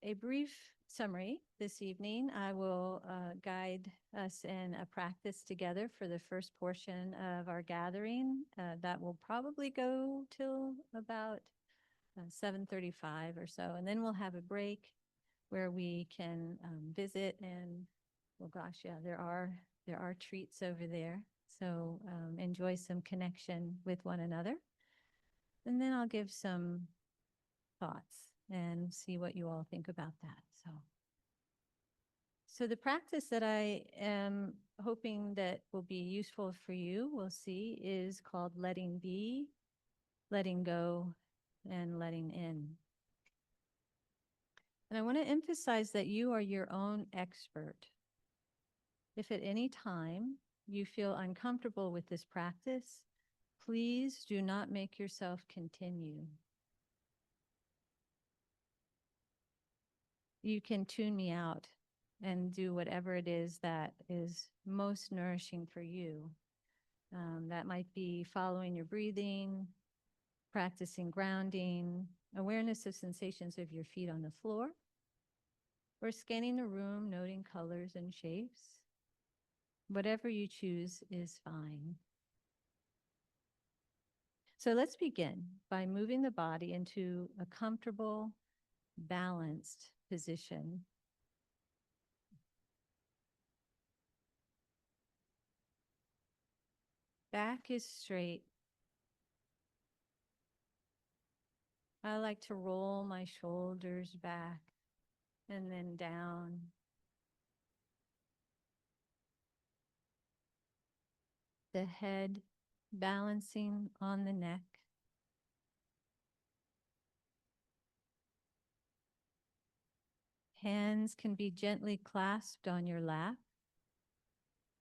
a brief summary this evening. I will guide us in a practice together for the first portion of our gathering. That will probably go till about 7:35 or so, and then we'll have a break where we can visit. And well, gosh, yeah, there are treats over there, so enjoy some connection with one another. And then I'll give some thoughts and see what you all think about that. So the practice that I am hoping that will be useful for you, we'll see, is called letting be, letting go, and letting in. And I want to emphasize that you are your own expert. If at any time you feel uncomfortable with this practice, please do not make yourself continue. You can tune me out and do whatever it is that is most nourishing for you. That might be following your breathing, practicing grounding, awareness of sensations of your feet on the floor, or scanning the room, noting colors and shapes. Whatever you choose is fine. So let's begin by moving the body into a comfortable, balanced position. Back is straight. I like to roll my shoulders back and then down. The head balancing on the neck. Hands can be gently clasped on your lap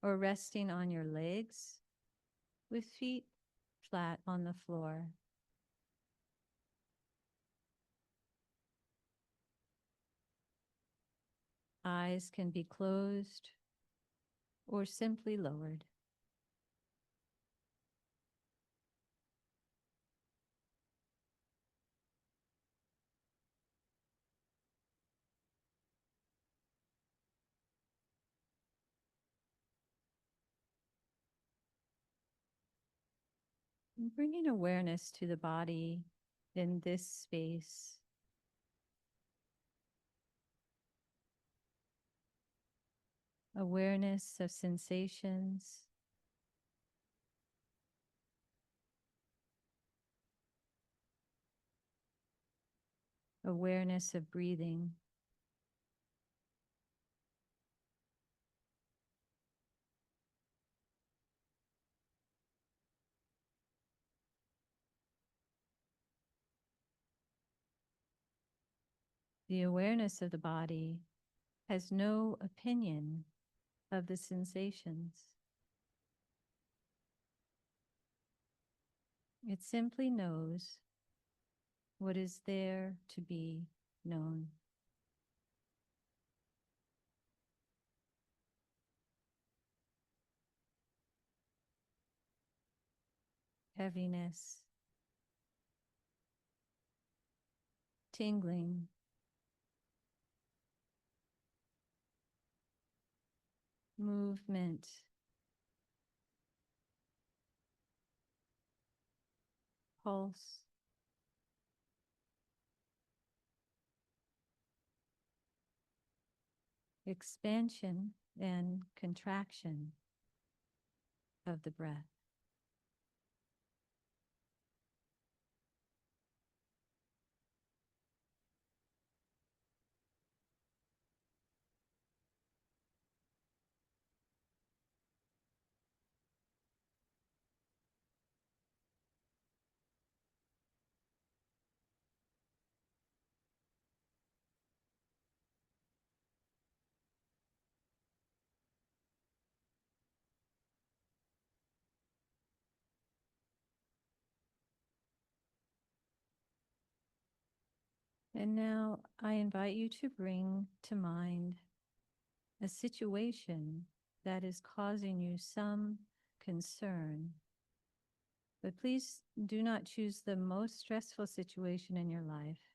or resting on your legs with feet flat on the floor. Eyes can be closed or simply lowered. Bringing awareness to the body in this space. Awareness of sensations. Awareness of breathing. The awareness of the body has no opinion of the sensations. It simply knows what is there to be known. Heaviness, tingling, movement, pulse, expansion and contraction of the breath. And now I invite you to bring to mind a situation that is causing you some concern. But please do not choose the most stressful situation in your life.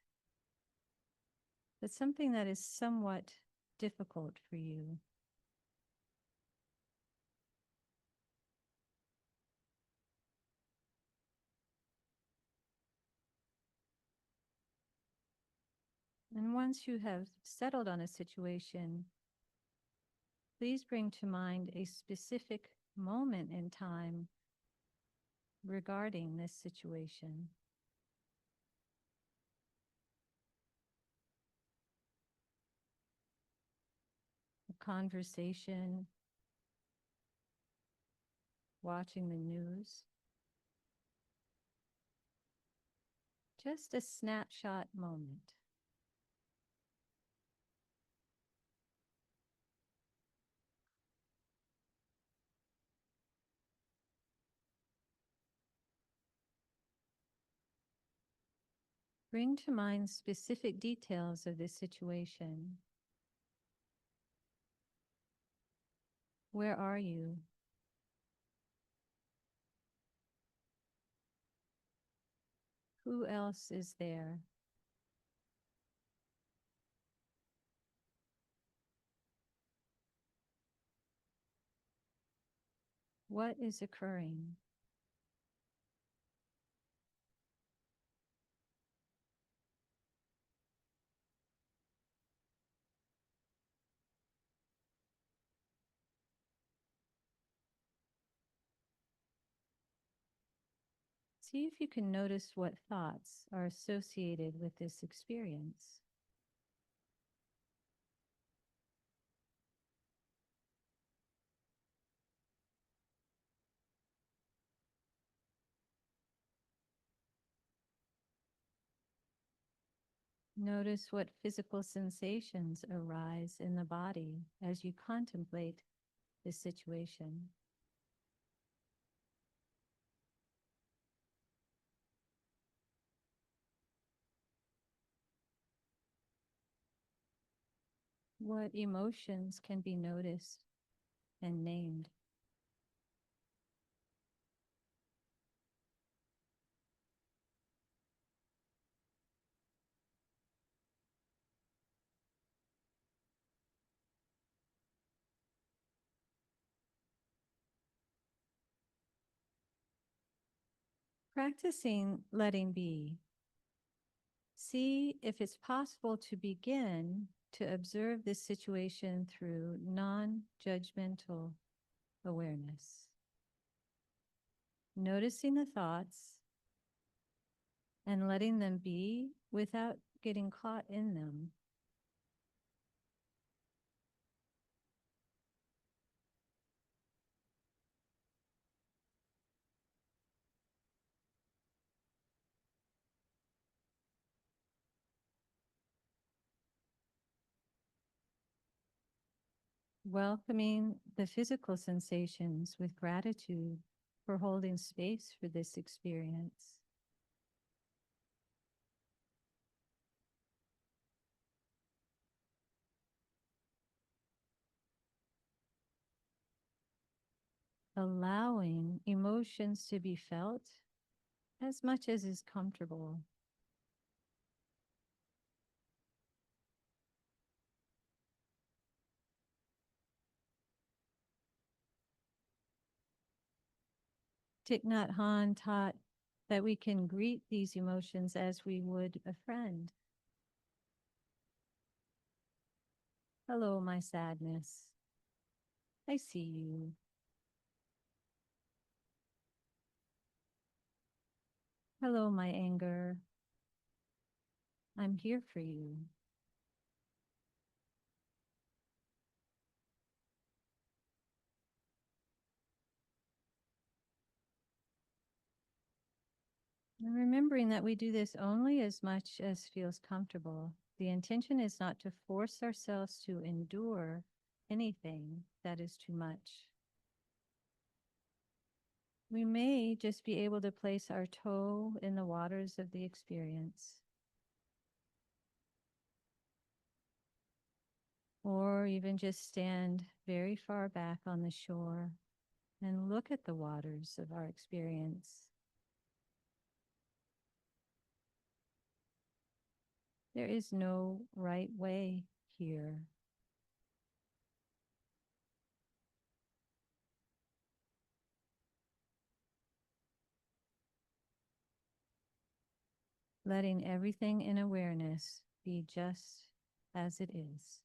but something that is somewhat difficult for you. And once you have settled on a situation, please bring to mind a specific moment in time regarding this situation. A conversation, watching the news, just a snapshot moment. Bring to mind specific details of this situation. Where are you? Who else is there? What is occurring? See if you can notice what thoughts are associated with this experience. Notice what physical sensations arise in the body as you contemplate this situation. What emotions can be noticed and named? Practicing letting be. See if it's possible to begin to observe this situation through non-judgmental awareness. Noticing the thoughts and letting them be without getting caught in them. Welcoming the physical sensations with gratitude for holding space for this experience. Allowing emotions to be felt as much as is comfortable. Thich Nhat Hanh taught that we can greet these emotions as we would a friend. Hello, my sadness. I see you. Hello, my anger. I'm here for you. And remembering that we do this only as much as feels comfortable. The intention is not to force ourselves to endure anything that is too much. We may just be able to place our toe in the waters of the experience, or even just stand very far back on the shore and look at the waters of our experience. There is no right way here. Letting everything in awareness be just as it is.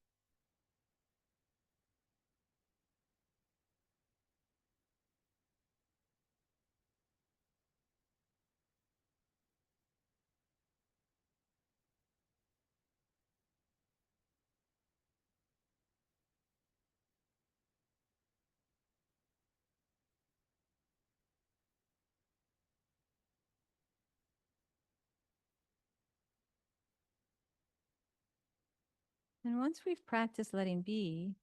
And once we've practiced letting be,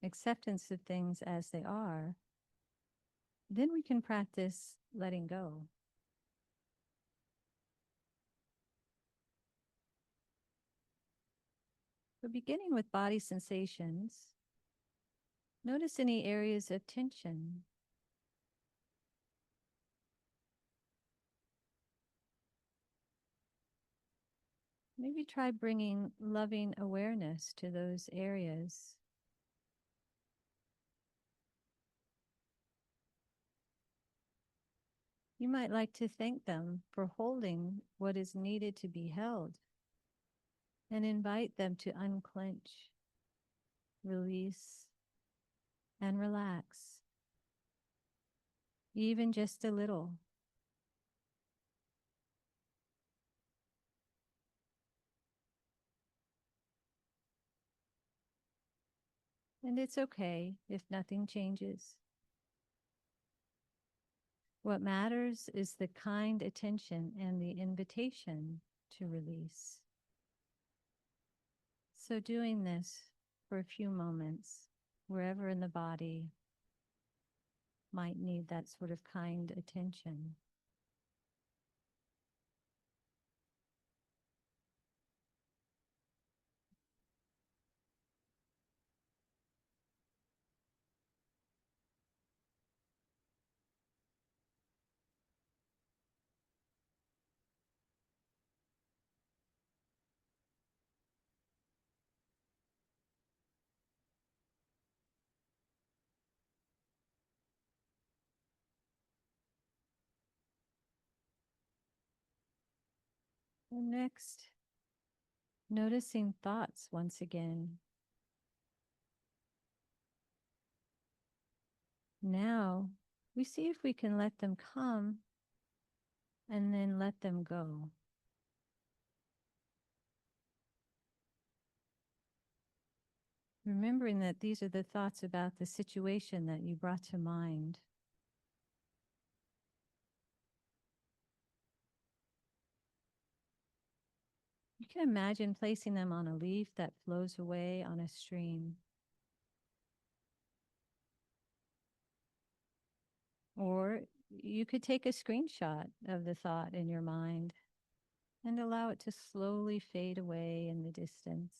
acceptance of things as they are, then we can practice letting go. So beginning with body sensations, notice any areas of tension. Maybe try bringing loving awareness to those areas. You might like to thank them for holding what is needed to be held and invite them to unclench, release, and relax, even just a little. And it's okay if nothing changes. What matters is the kind attention and the invitation to release. So doing this for a few moments, wherever in the body might need that sort of kind attention. And next, noticing thoughts once again. Now, we see if we can let them come and then let them go. Remembering that these are the thoughts about the situation that you brought to mind. You can imagine placing them on a leaf that flows away on a stream. Or you could take a screenshot of the thought in your mind and allow it to slowly fade away in the distance.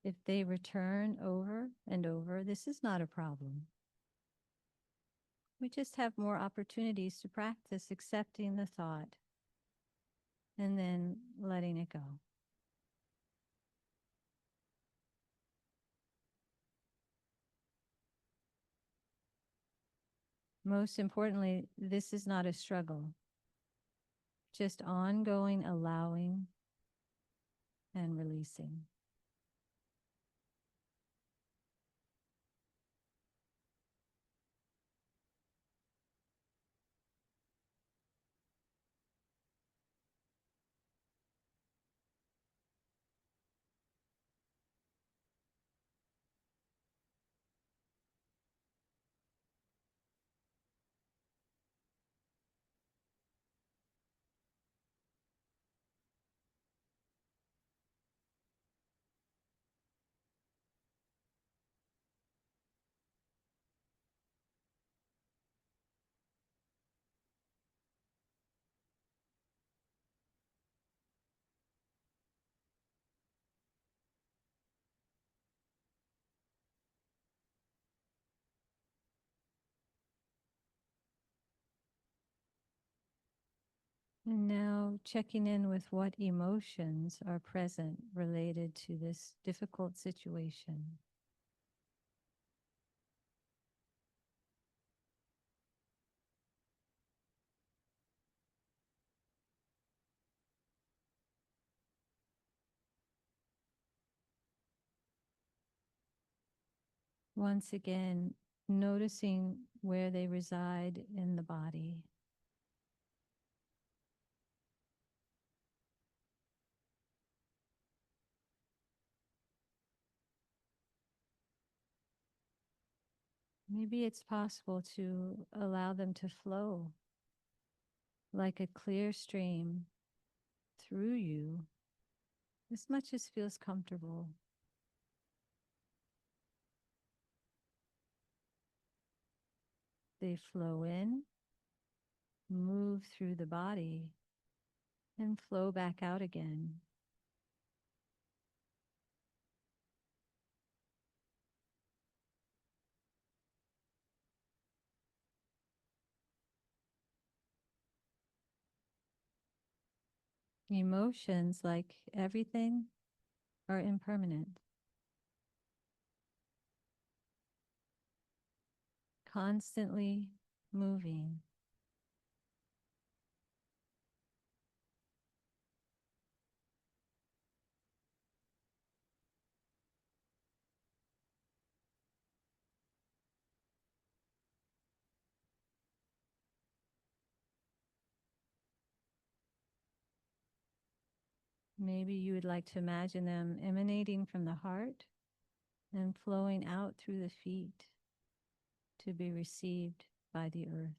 If they return over and over, this is not a problem. We just have more opportunities to practice accepting the thought and then letting it go. Most importantly, this is not a struggle, just ongoing allowing and releasing. And now checking in with what emotions are present related to this difficult situation. Once again, noticing where they reside in the body. Maybe it's possible to allow them to flow like a clear stream through you as much as feels comfortable. They flow in, move through the body, and flow back out again. Emotions, like everything, are impermanent, constantly moving. Maybe you would like to imagine them emanating from the heart and flowing out through the feet to be received by the earth.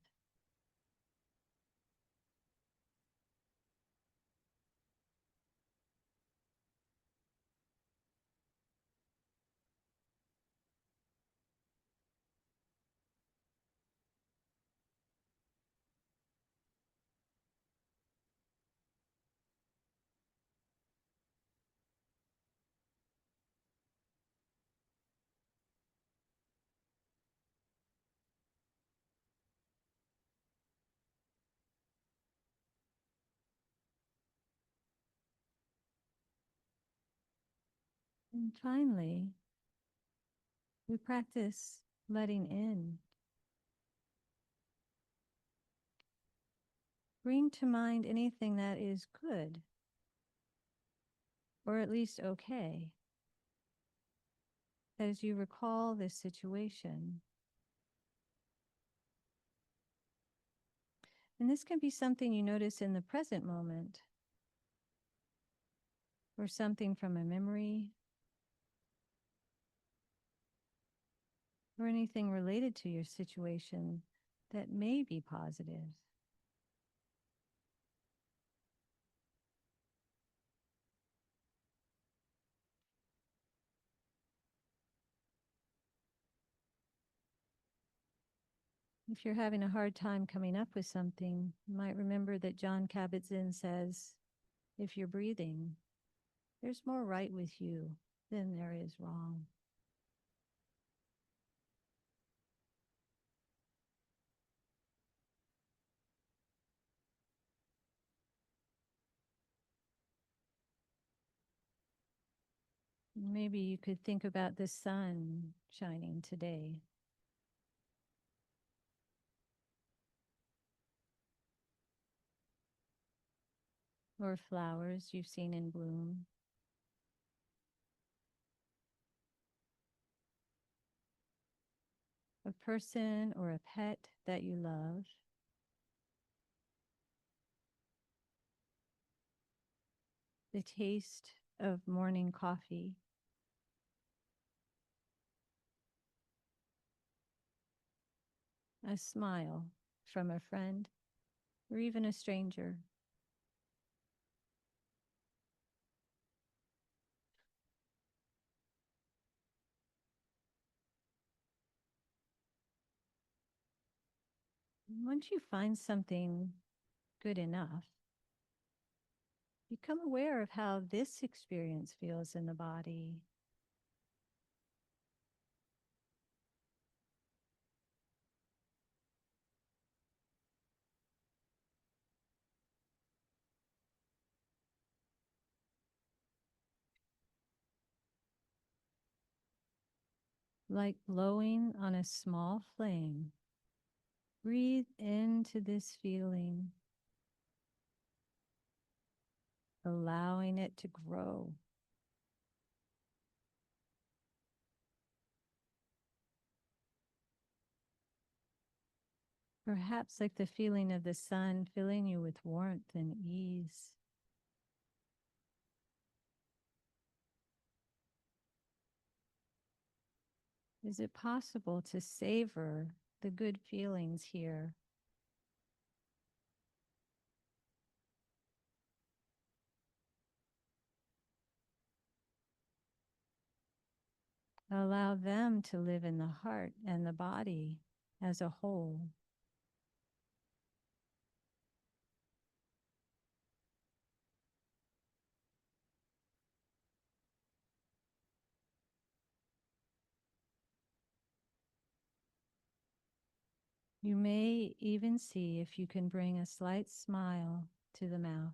And finally, we practice letting in. Bring to mind anything that is good, or at least okay, as you recall this situation. And this can be something you notice in the present moment, or something from a memory, or anything related to your situation that may be positive. If you're having a hard time coming up with something, you might remember that John Kabat-Zinn says, if you're breathing, there's more right with you than there is wrong. Maybe you could think about the sun shining today. Or flowers you've seen in bloom. A person or a pet that you love. The taste of morning coffee. A smile from a friend or even a stranger. Once you find something good enough, become aware of how this experience feels in the body. like blowing on a small flame. Breathe into this feeling, allowing it to grow. Perhaps like the feeling of the sun filling you with warmth and ease. Is it possible to savor the good feelings here? Allow them to live in the heart and the body as a whole. You may even see if you can bring a slight smile to the mouth.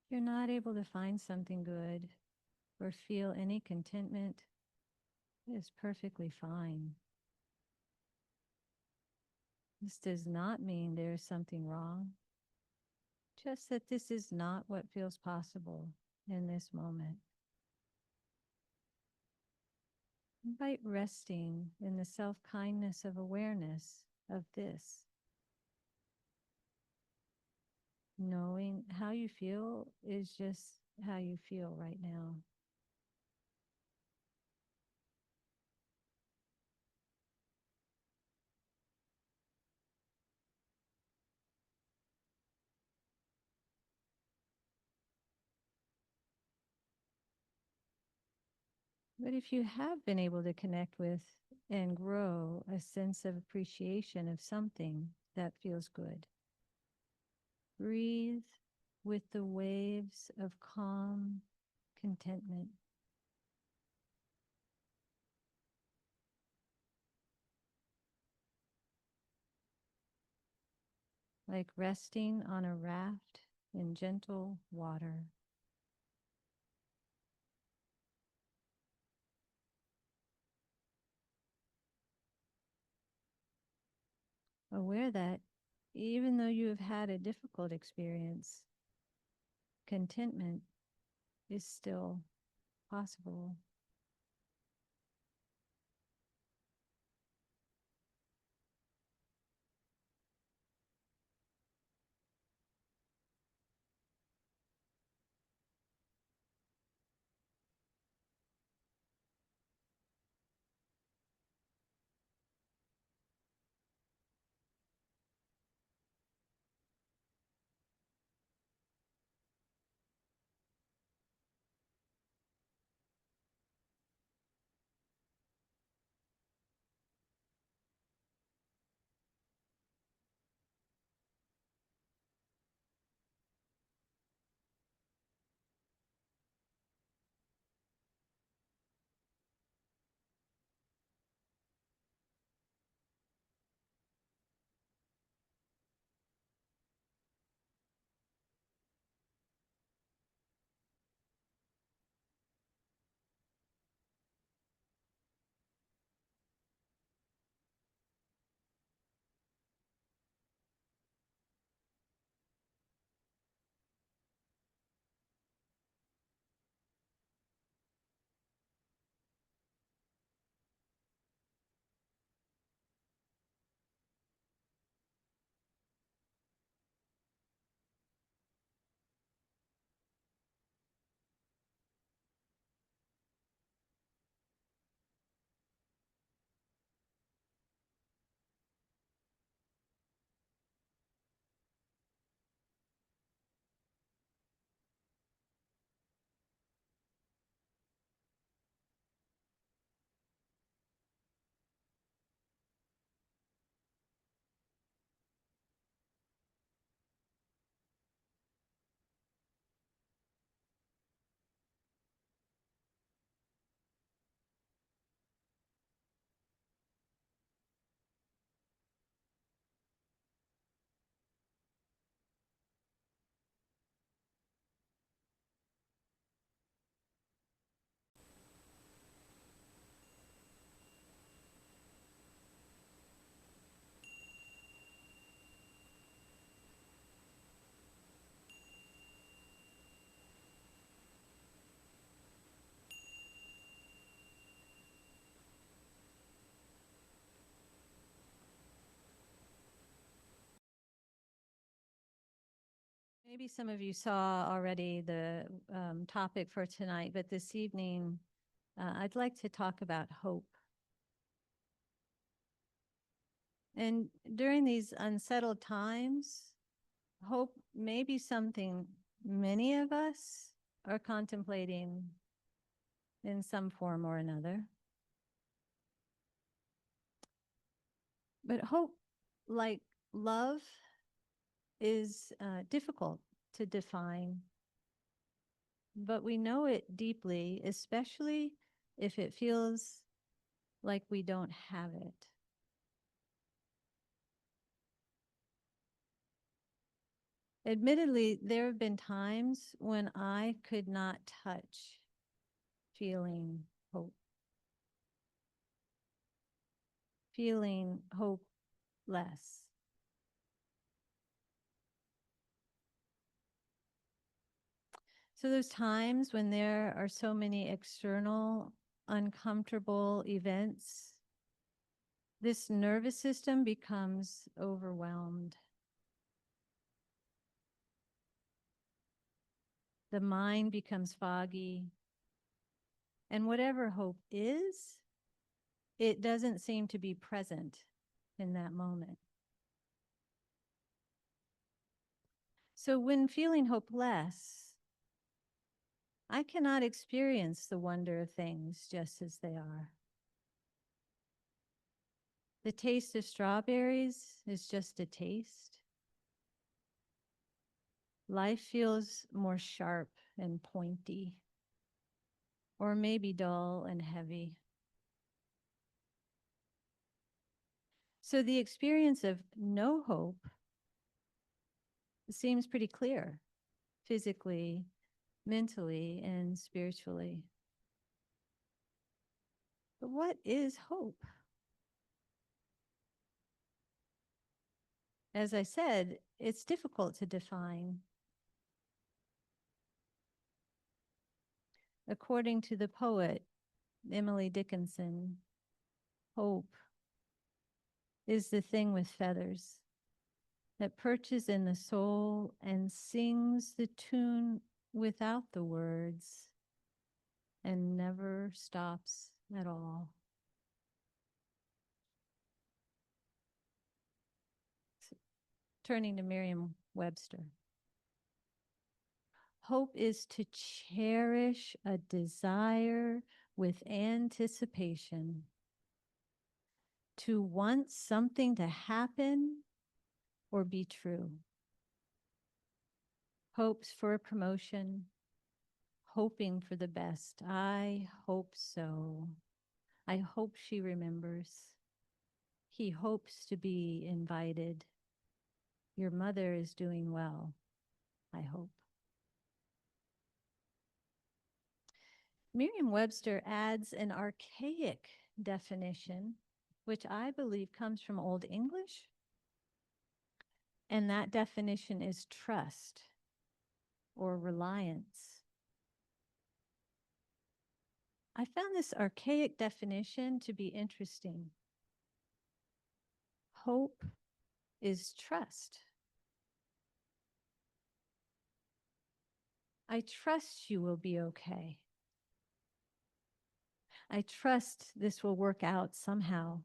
If you're not able to find something good or feel any contentment, it's perfectly fine. This does not mean there is something wrong, just that this is not what feels possible in this moment. Invite resting in the self-kindness of awareness of this. Knowing how you feel is just how you feel right now. But if you have been able to connect with and grow a sense of appreciation of something that feels good, breathe with the waves of calm contentment. Like resting on a raft in gentle water. Aware that even though you have had a difficult experience, contentment is still possible. Maybe some of you saw already the topic for tonight, but this evening I'd like to talk about hope. And during these unsettled times, hope may be something many of us are contemplating in some form or another. But hope, like love, is difficult to define. But we know it deeply, especially if it feels like we don't have it. Admittedly, there have been times when I could not touch feeling hope, feeling hopeless. So those times when there are so many external, uncomfortable events, this nervous system becomes overwhelmed. The mind becomes foggy. And whatever hope is, it doesn't seem to be present in that moment. So when feeling hopeless, I cannot experience the wonder of things just as they are. The taste of strawberries is just a taste. Life feels more sharp and pointy, or maybe dull and heavy. So the experience of no hope seems pretty clear, physically, mentally, and spiritually. But what is hope? As I said, it's difficult to define. According to the poet Emily Dickinson, hope is the thing with feathers that perches in the soul and sings the tune without the words and never stops at all. So, turning to Merriam-Webster. Hope is to cherish a desire with anticipation, to want something to happen or be true. Hopes for a promotion, hoping for the best. I hope so. I hope she remembers. He hopes to be invited. Your mother is doing well, I hope. Merriam-Webster adds an archaic definition, which I believe comes from Old English. And that definition is trust or reliance. I found this archaic definition to be interesting. Hope is trust. I trust you will be okay. I trust this will work out somehow.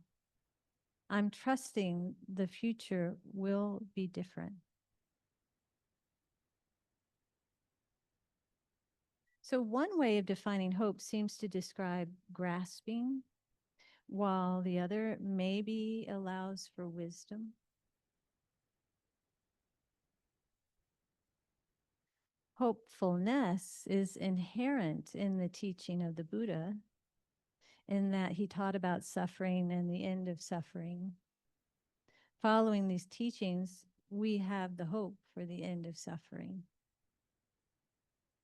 I'm trusting the future will be different. So one way of defining hope seems to describe grasping, while the other maybe allows for wisdom. Hopefulness is inherent in the teaching of the Buddha, in that he taught about suffering and the end of suffering. Following these teachings, we have the hope for the end of suffering.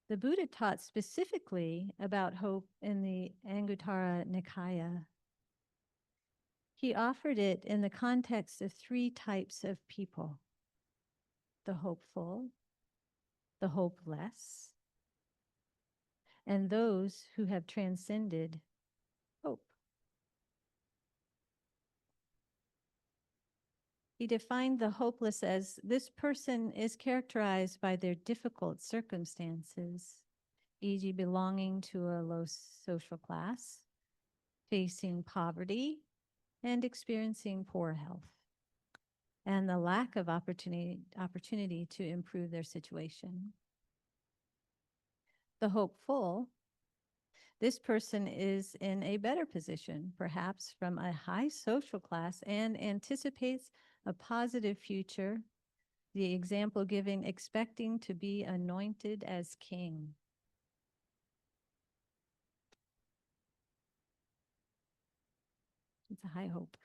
The Buddha taught specifically about hope in the Anguttara Nikaya. He offered it in the context of three types of people: the hopeful, the hopeless, and those who have transcended hope. He defined the hopeless as this person is characterized by their difficult circumstances, e.g., belonging to a low social class, facing poverty, and experiencing poor health, and the lack of opportunity to improve their situation. The hopeful, this person is in a better position, perhaps from a high social class, and anticipates a positive future, the example giving expecting to be anointed as king. It's a high hope.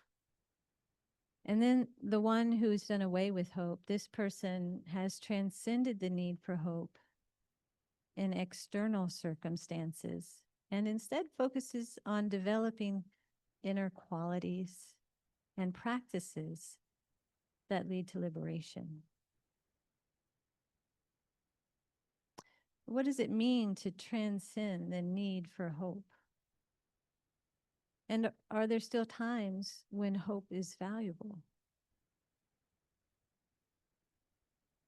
And then the one who's done away with hope, this person has transcended the need for hope in external circumstances and instead focuses on developing inner qualities and practices that lead to liberation. What does it mean to transcend the need for hope? And are there still times when hope is valuable?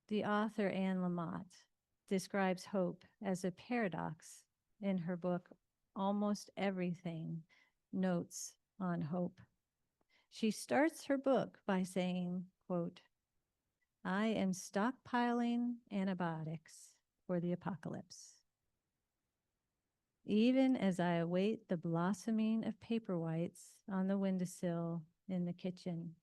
The author Anne Lamott describes hope as a paradox in her book, Almost Everything: Notes on Hope. She starts her book by saying, quote, "I am stockpiling antibiotics for the apocalypse. Even as I await the blossoming of paper whites on the windowsill in the kitchen.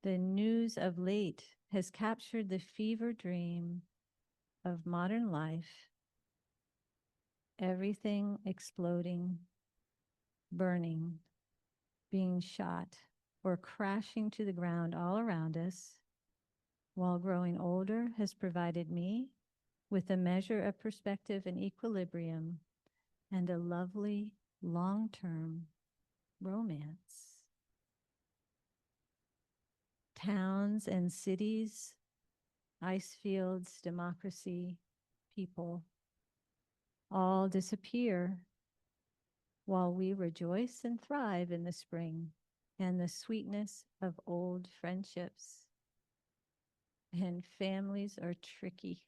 The news of late has captured the fever dream of modern life, everything exploding, burning, being shot, or crashing to the ground all around us, while growing older has provided me with a measure of perspective and equilibrium and a lovely long-term romance. Towns and cities, ice fields, democracy, people, all disappear while we rejoice and thrive in the spring and the sweetness of old friendships. And families are tricky.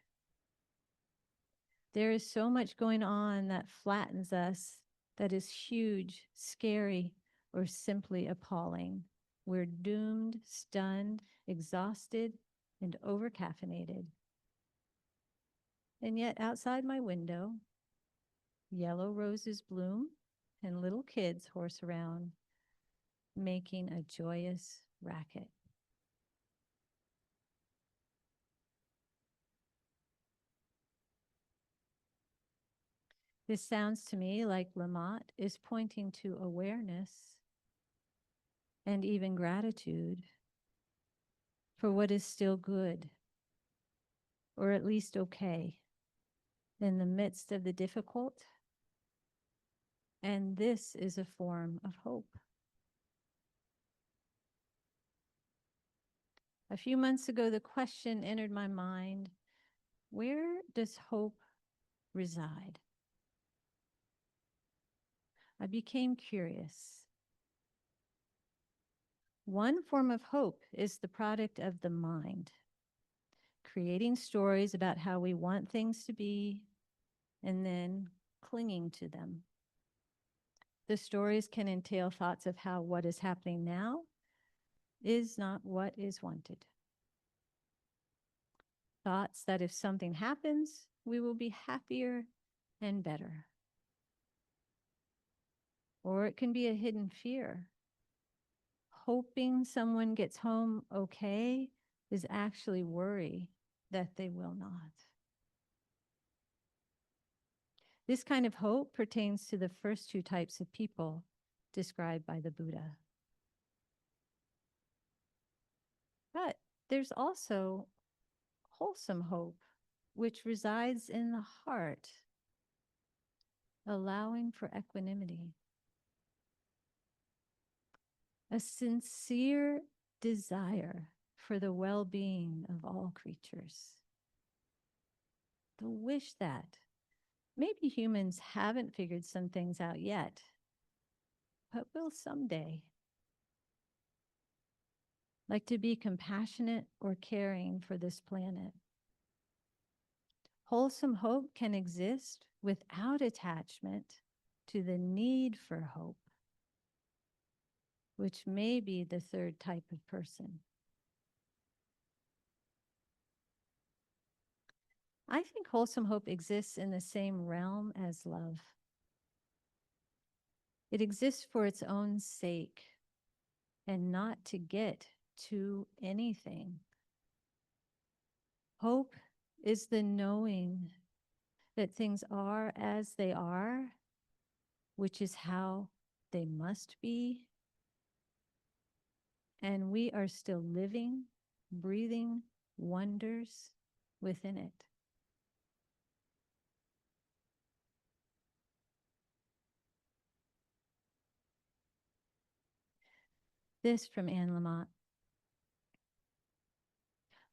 There is so much going on that flattens us, that is huge, scary, or simply appalling. We're doomed, stunned, exhausted, and over-caffeinated. And yet outside my window, yellow roses bloom and little kids horse around, making a joyous racket. This sounds to me like Lamott is pointing to awareness and even gratitude for what is still good, or at least okay, in the midst of the difficult. And this is a form of hope. A few months ago, the question entered my mind, where does hope reside? I became curious. One form of hope is the product of the mind, creating stories about how we want things to be and then clinging to them. The stories can entail thoughts of how what is happening now is not what is wanted. Thoughts that if something happens, we will be happier and better. Or it can be a hidden fear. Hoping someone gets home okay is actually worry that they will not. This kind of hope pertains to the first two types of people described by the Buddha. But there's also wholesome hope, which resides in the heart, allowing for equanimity. A sincere desire for the well-being of all creatures. The wish that maybe humans haven't figured some things out yet, but will someday. like to be compassionate or caring for this planet. Wholesome hope can exist without attachment to the need for hope, which may be the third type of person. I think wholesome hope exists in the same realm as love. It exists for its own sake and not to get to anything. Hope is the knowing that things are as they are, which is how they must be. And we are still living, breathing wonders within it. This from Anne Lamott.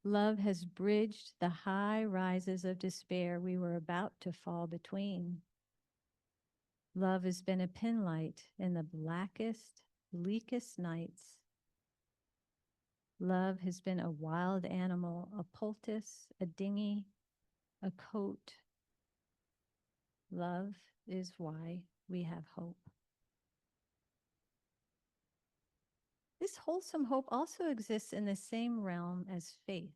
Love has bridged the high rises of despair we were about to fall between. Love has been a pinlight in the blackest, bleakest nights. Love has been a wild animal, a poultice, a dinghy, a coat. Love is why we have hope. This wholesome hope also exists in the same realm as faith.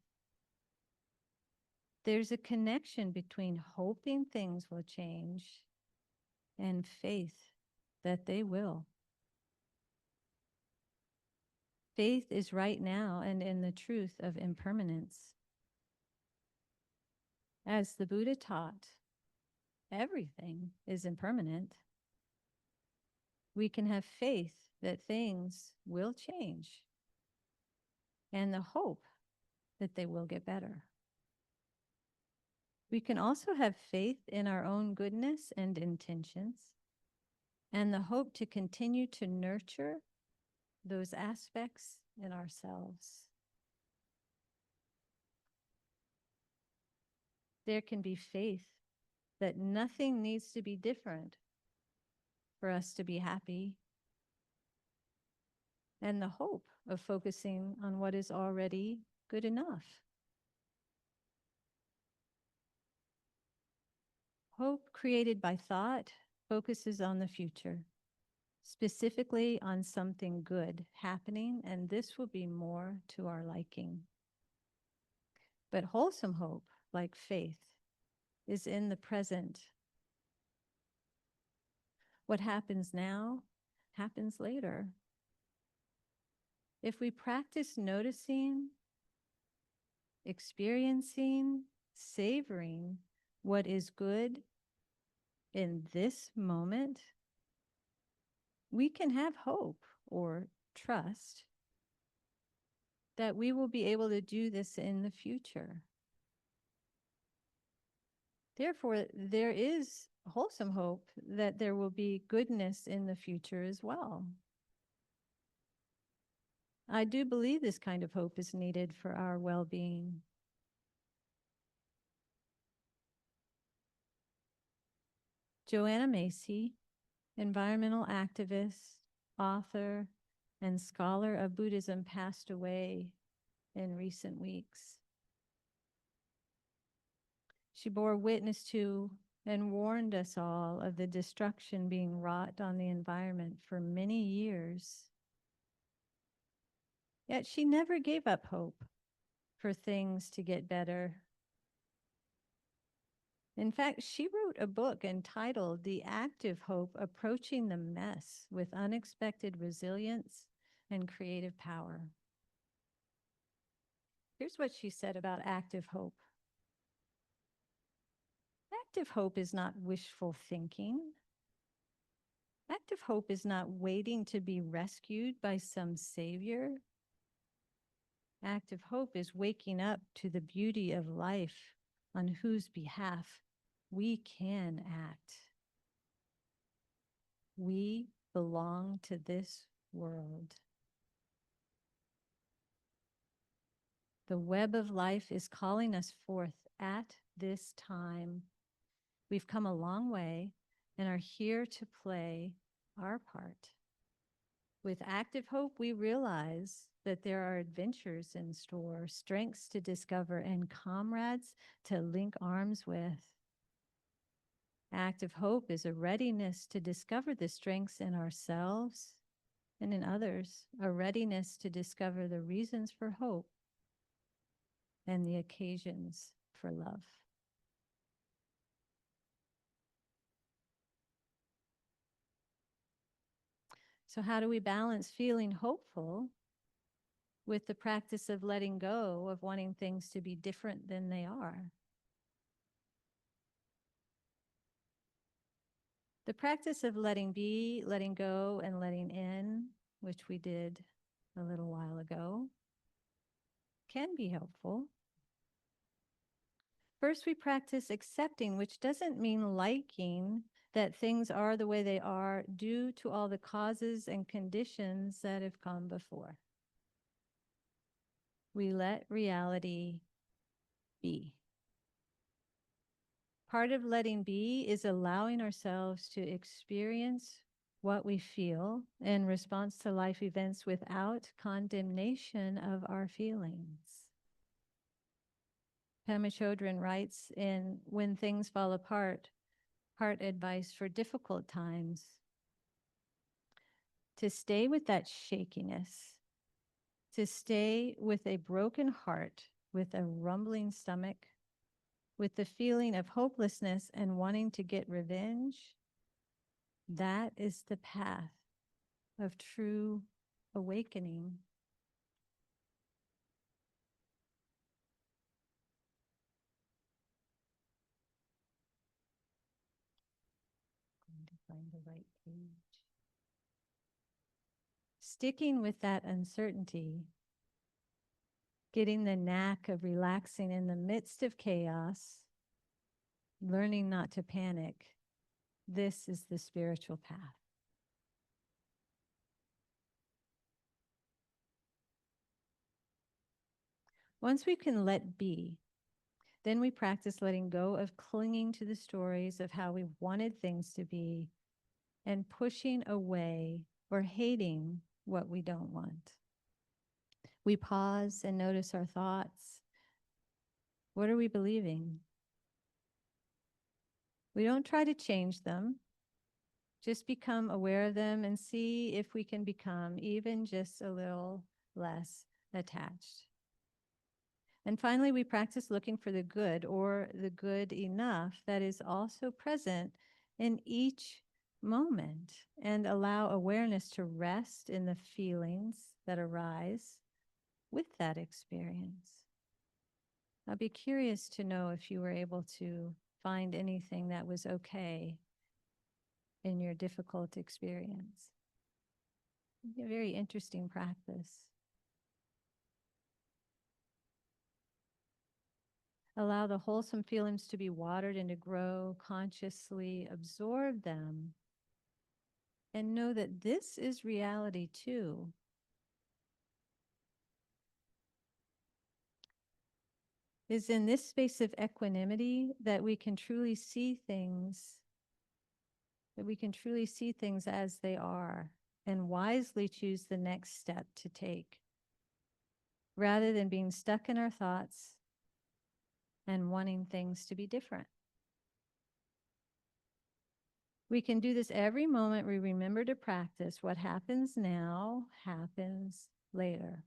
There's a connection between hoping things will change and faith that they will. Faith is right now and in the truth of impermanence. As the Buddha taught, everything is impermanent. We can have faith that things will change and the hope that they will get better. We can also have faith in our own goodness and intentions and the hope to continue to nurture those aspects in ourselves. There can be faith that nothing needs to be different for us to be happy, and the hope of focusing on what is already good enough. Hope created by thought focuses on the future, specifically on something good happening, and this will be more to our liking. But wholesome hope, like faith, is in the present. What happens now happens later. If we practice noticing, experiencing, savoring what is good in this moment, we can have hope or trust that we will be able to do this in the future. Therefore, there is wholesome hope that there will be goodness in the future as well. I do believe this kind of hope is needed for our well-being. Joanna Macy, environmental activist, author, and scholar of Buddhism, passed away in recent weeks. She bore witness to and warned us all of the destruction being wrought on the environment for many years. Yet she never gave up hope for things to get better. In fact, she wrote a book entitled The Active Hope: Approaching the Mess with Unexpected Resilience and Creative Power. Here's what she said about active hope. Active hope is not wishful thinking. Active hope is not waiting to be rescued by some savior. Active hope is waking up to the beauty of life on whose behalf we can act. We belong to this world. The web of life is calling us forth at this time. We've come a long way and are here to play our part. With active hope, we realize that there are adventures in store, strengths to discover, and comrades to link arms with. Active hope is a readiness to discover the strengths in ourselves and in others, a readiness to discover the reasons for hope and the occasions for love. So how do we balance feeling hopeful with the practice of letting go of wanting things to be different than they are? The practice of letting be, letting go, and letting in, which we did a little while ago, can be helpful. First, we practice accepting, which doesn't mean liking that things are the way they are due to all the causes and conditions that have come before. We let reality be. Part of letting be is allowing ourselves to experience what we feel in response to life events without condemnation of our feelings. Pema Chodron writes in When Things Fall Apart, Heart Advice for Difficult Times, to stay with that shakiness, to stay with a broken heart, with a rumbling stomach, with the feeling of hopelessness and wanting to get revenge, that is the path of true awakening. I'm going to find the right page. Sticking with that uncertainty, getting the knack of relaxing in the midst of chaos, learning not to panic, this is the spiritual path. Once we can let be, then we practice letting go of clinging to the stories of how we wanted things to be and pushing away or hating what we don't want. We pause and notice our thoughts. What are we believing? We don't try to change them. Just become aware of them and see if we can become even just a little less attached. And finally, we practice looking for the good or the good enough that is also present in each moment and allow awareness to rest in the feelings that arise with that experience. I'd be curious to know if you were able to find anything that was okay in your difficult experience. A very interesting practice. Allow the wholesome feelings to be watered and to grow, consciously absorb them, and know that this is reality too. Is in this space of equanimity that we can truly see things, as they are, and wisely choose the next step to take, rather than being stuck in our thoughts and wanting things to be different. We can do this every moment we remember to practice. What happens now happens later.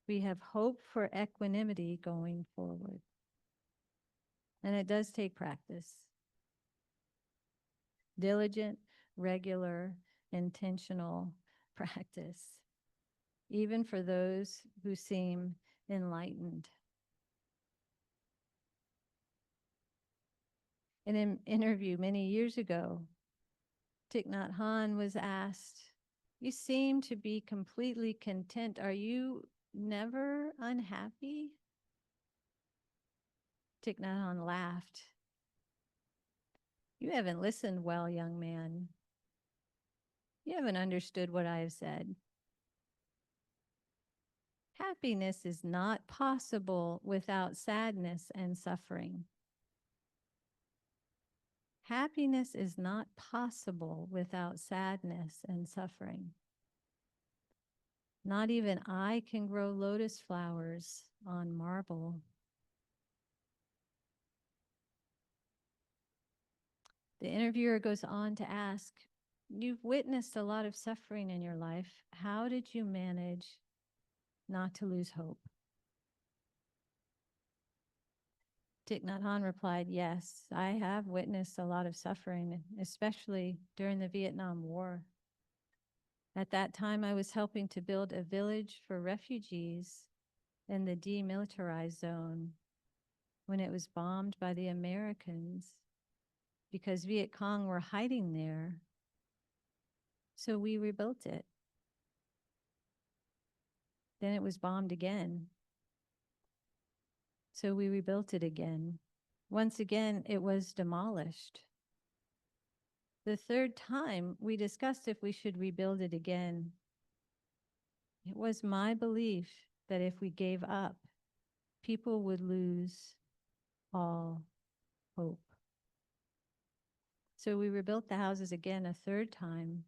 We have hope for equanimity going forward. And it does take practice. Diligent, regular, intentional practice, even for those who seem enlightened. In an interview many years ago, Thich Nhat Hanh was asked, "You seem to be completely content. Are you never unhappy?" Thich Nhat Hanh laughed. "You haven't listened well, young man. You haven't understood what I have said. Happiness." Happiness is not possible without sadness and suffering. Happiness is not possible without sadness and suffering. Not even I can grow lotus flowers on marble. The interviewer goes on to ask, you've witnessed a lot of suffering in your life. How did you manage not to lose hope? Thich Nhat Hanh replied, yes, I have witnessed a lot of suffering, especially during the Vietnam War. At that time, I was helping to build a village for refugees in the demilitarized zone when it was bombed by the Americans because Viet Cong were hiding there. So we rebuilt it. Then it was bombed again. So we rebuilt it again. Once again, it was demolished. The third time, we discussed if we should rebuild it again. It was my belief that if we gave up, people would lose all hope. So we rebuilt the houses again a third time,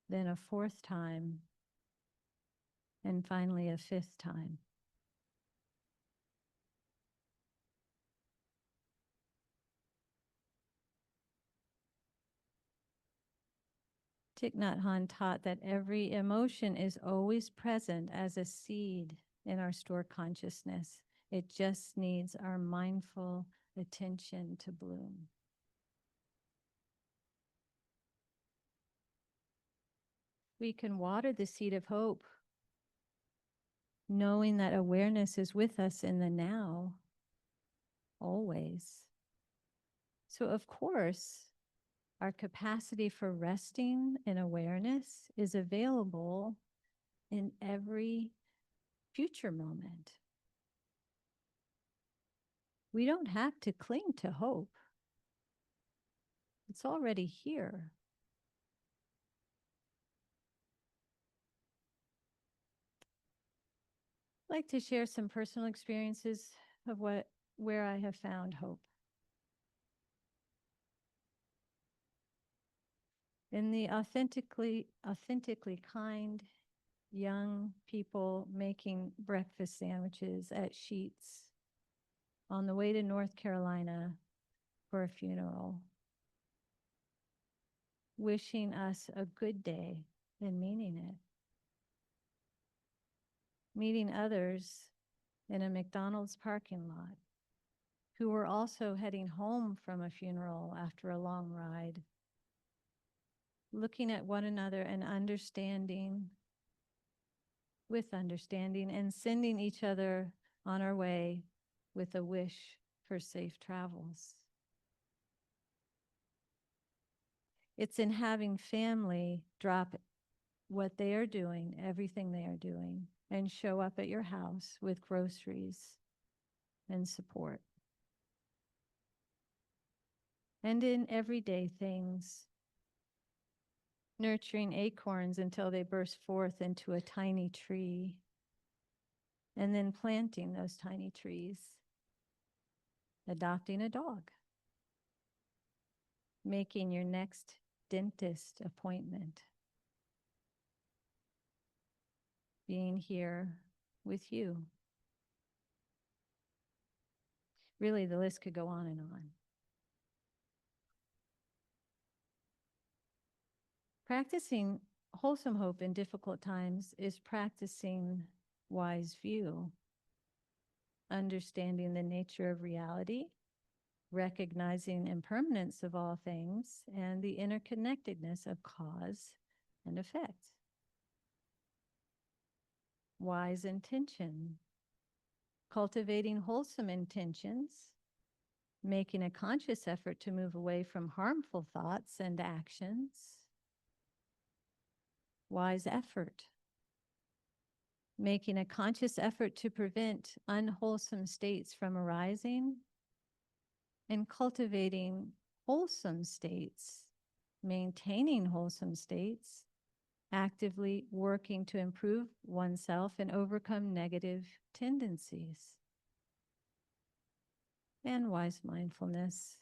then a fourth time, and finally a fifth time. Thich Nhat Hanh taught that every emotion is always present as a seed in our stored consciousness. It just needs our mindful attention to bloom. We can water the seed of hope, knowing that awareness is with us in the now, always. So, of course, our capacity for resting in awareness is available in every future moment. We don't have to cling to hope. It's already here. I'd like to share some personal experiences of where I have found hope. In the authentically kind young people making breakfast sandwiches at Sheets on the way to North Carolina for a funeral, wishing us a good day and meaning it. Meeting others in a McDonald's parking lot who were also heading home from a funeral after a long ride, looking at one another and understanding and sending each other on our way with a wish for safe travels. It's in having family drop what they are doing, everything they are doing, and show up at your house with groceries and support. And in everyday things, nurturing acorns until they burst forth into a tiny tree, and then planting those tiny trees, adopting a dog, making your next dentist appointment, being here with you. Really, the list could go on and on. Practicing wholesome hope in difficult times is practicing wise view, understanding the nature of reality, recognizing impermanence of all things, and the interconnectedness of cause and effect. Wise intention, cultivating wholesome intentions, making a conscious effort to move away from harmful thoughts and actions. Wise effort, making a conscious effort to prevent unwholesome states from arising, and cultivating wholesome states, maintaining wholesome states, actively working to improve oneself and overcome negative tendencies. And wise mindfulness,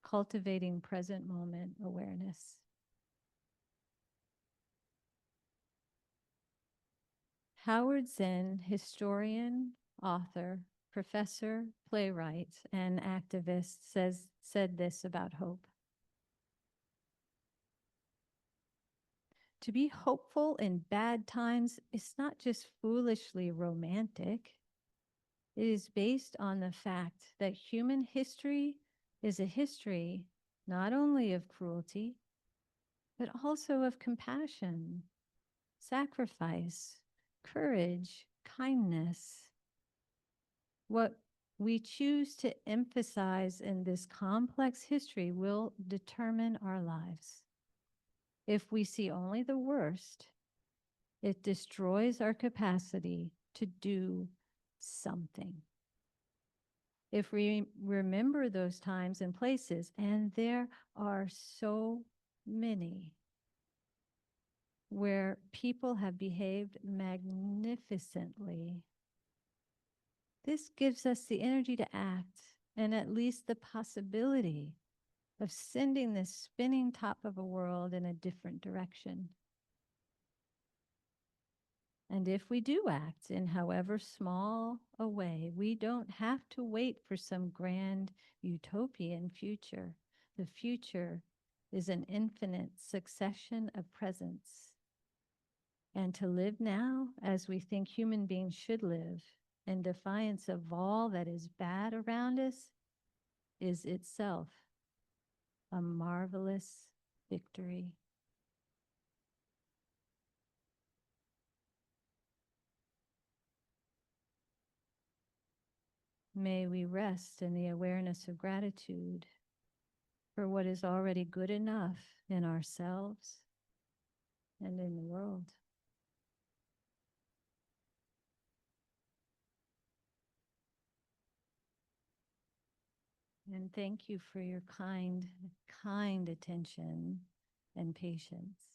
cultivating present moment awareness. Howard Zinn, historian, author, professor, playwright, and activist, said this about hope. To be hopeful in bad times is not just foolishly romantic. It is based on the fact that human history is a history not only of cruelty, but also of compassion, sacrifice, courage, kindness. What we choose to emphasize in this complex history will determine our lives. If we see only the worst, it destroys our capacity to do something. If we remember those times and places, and there are so many, where people have behaved magnificently, this gives us the energy to act and at least the possibility of sending this spinning top of a world in a different direction. And if we do act in however small a way, we don't have to wait for some grand utopian future. The future is an infinite succession of presents. And to live now as we think human beings should live, in defiance of all that is bad around us, is itself a marvelous victory. May we rest in the awareness of gratitude for what is already good enough in ourselves and in the world. And thank you for your kind attention and patience.